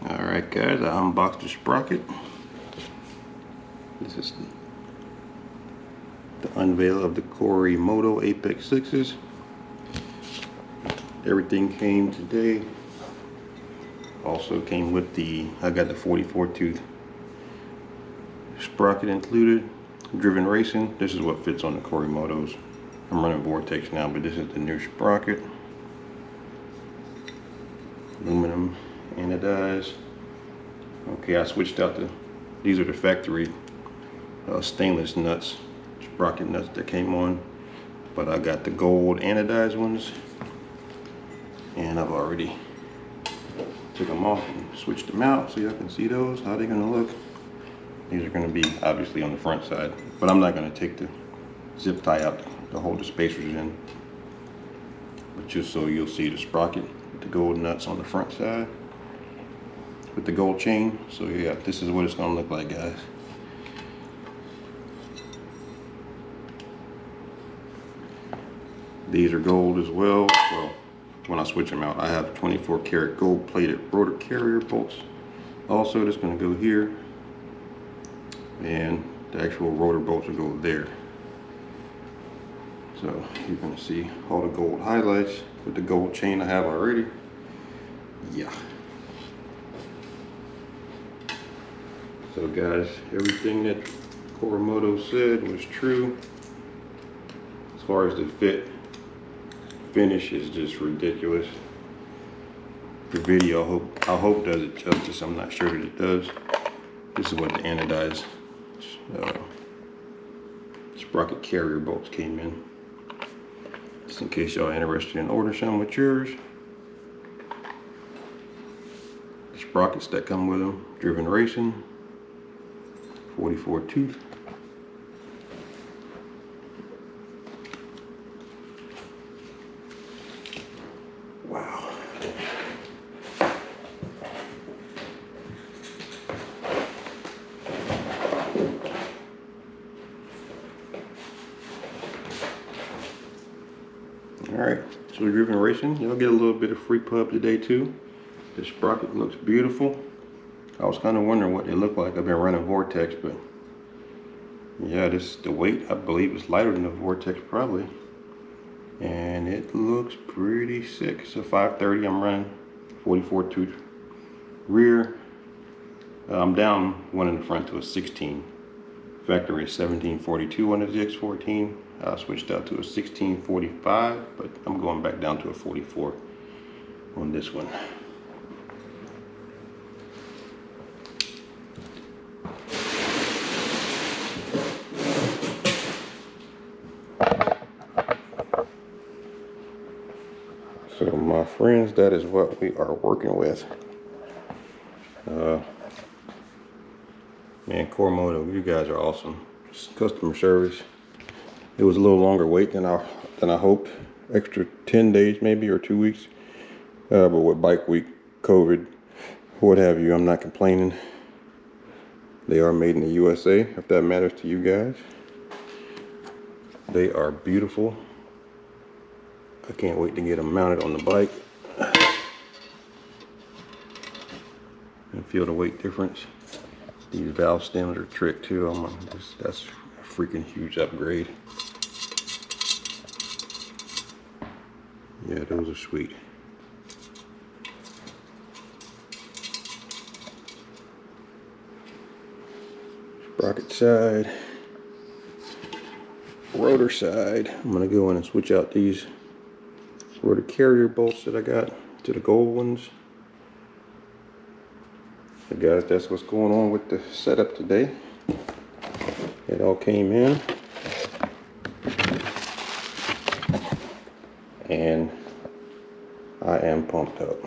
Alright guys, I unboxed the sprocket. This is the unveil of the Moto Apex 6s. Everything came today. Also came with I got the 44 tooth sprocket included. Driven racing. This is what fits on the Motos. I'm running Vortex now, but this is the new sprocket. Aluminum anodized. Okay, I switched out these are the factory stainless nuts, sprocket nuts that came on, but I got the gold anodized ones, and I've already took them off and switched them out so y'all can see those, how they're gonna look. These are gonna be obviously on the front side, but I'm not gonna take the zip tie out to hold the spacers in, but just so you'll see the sprocket with the gold nuts on the front side with the gold chain. So yeah, this is what it's gonna look like, guys. These are gold as well. Well, when I switch them out, I have 24 karat gold plated rotor carrier bolts. Also, that's gonna go here, and the actual rotor bolts will go there. So you're gonna see all the gold highlights with the gold chain I have already. Yeah. So guys, everything that Moto said was true. As far as the finish is just ridiculous. The video I hope does it justice. I'm not sure that it does. This is what the anodized sprocket carrier bolts came in. Just in case y'all interested in ordering some with yours. The sprockets that come with them, driven racing, 44 tooth. Wow. Alright, so driven racing, you'll get a little bit of free pub today too. The sprocket looks beautiful. I was kind of wondering what they look like. I've been running Vortex, but yeah, the weight I believe is lighter than the Vortex probably, and it looks pretty sick. It's a 530. I'm running 44 tooth rear. I'm down one in the front to a 16. Factory is 1742 on the ZX14. I switched out to a 1645, but I'm going back down to a 44 on this one. So my friends, that is what we are working with. Man, Moto, you guys are awesome. Just customer service. It was a little longer wait than I hoped. Extra 10 days maybe, or 2 weeks. But with bike week, COVID, what have you, I'm not complaining. They are made in the USA, if that matters to you guys. They are beautiful. I can't wait to get them mounted on the bike and feel the weight difference. These valve stems are tricked too. That's a freaking huge upgrade. Yeah, those are sweet. Sprocket side, rotor side. I'm gonna go in and switch out these rotor carrier bolts that I got to the gold ones. So guys, that's what's going on with the setup today. It all came in, and I am pumped up.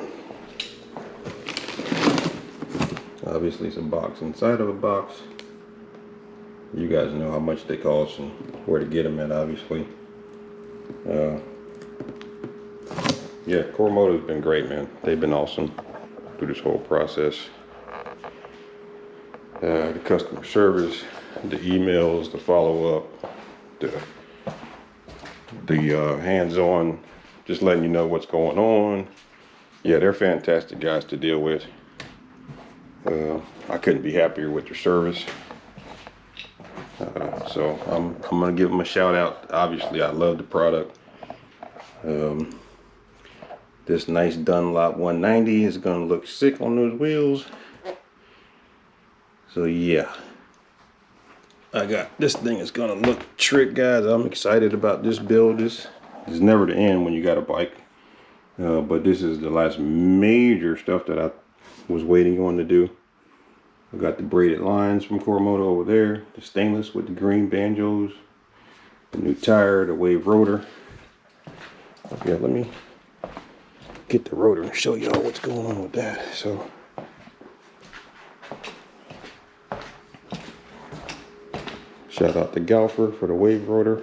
Obviously it's a box inside of a box. You guys know how much they cost and where to get them at, obviously. Yeah, Moto's been great, man. They've been awesome through this whole process. The customer service, the emails, the follow-up, the hands-on, just letting you know what's going on. Yeah, they're fantastic guys to deal with. I couldn't be happier with their service. So I'm gonna give them a shout out. Obviously, I love the product. This nice Dunlop 190 is gonna look sick on those wheels. So yeah, this thing is gonna look trick, guys. I'm excited about this build. This is never the end when you got a bike, but this is the last major stuff that I was waiting on to do. I got the braided lines from Coromoto over there, the stainless with the green banjos, the new tire, the wave rotor. Yeah, let me get the rotor and show y'all what's going on with that. So shout out to Galfer for the wave rotor.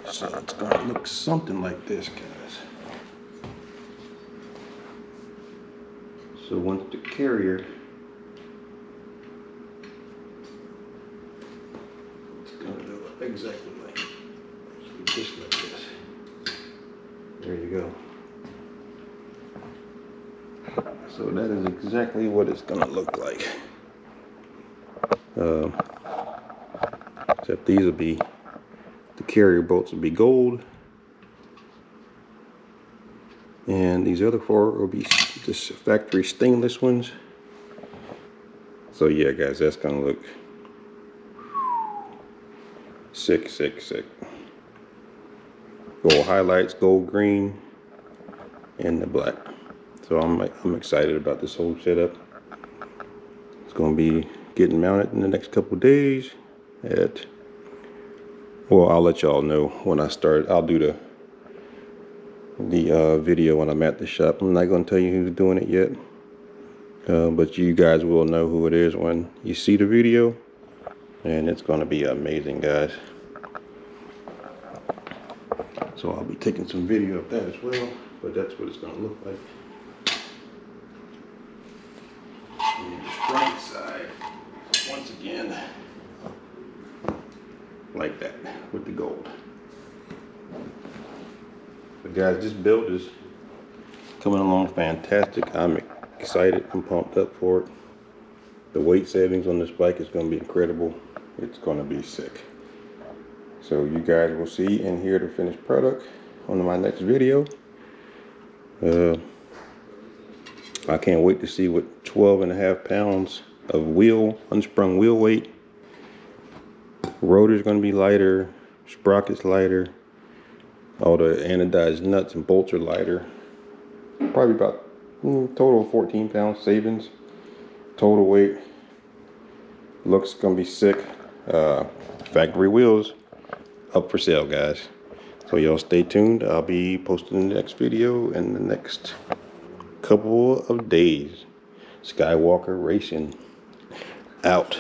So it's gonna look something like this, guys. So once the carrier, it's gonna do it exactly like, just like this. There you go. So that is exactly what it's gonna look like. Except these will be, the carrier bolts will be gold, and these other four will be just factory stainless ones. So yeah, guys, that's gonna look sick, sick, sick. Gold highlights, gold green, and the black. So I'm excited about this whole setup. It's gonna be getting mounted in the next couple of days. Well, I'll let y'all know when I start. I'll do the video when I'm at the shop. I'm not gonna tell you who's doing it yet, but you guys will know who it is when you see the video, and it's gonna be amazing, guys. So I'll be taking some video of that as well, but that's what it's gonna look like. And the front side, once again, like that with the gold. But guys, this build is coming along fantastic. I'm excited. I'm pumped up for it. The weight savings on this bike is going to be incredible. It's going to be sick. So you guys will see and hear the finished product on my next video. I can't wait to see what 12.5 pounds of unsprung wheel weight. Rotor's going to be lighter, sprocket's lighter, all the anodized nuts and bolts are lighter. Probably about total 14 pounds savings. Total weight. Looks going to be sick. Factory wheels up for sale, guys. So y'all stay tuned. I'll be posting the next video in the next couple of days. Skywalker Racing out.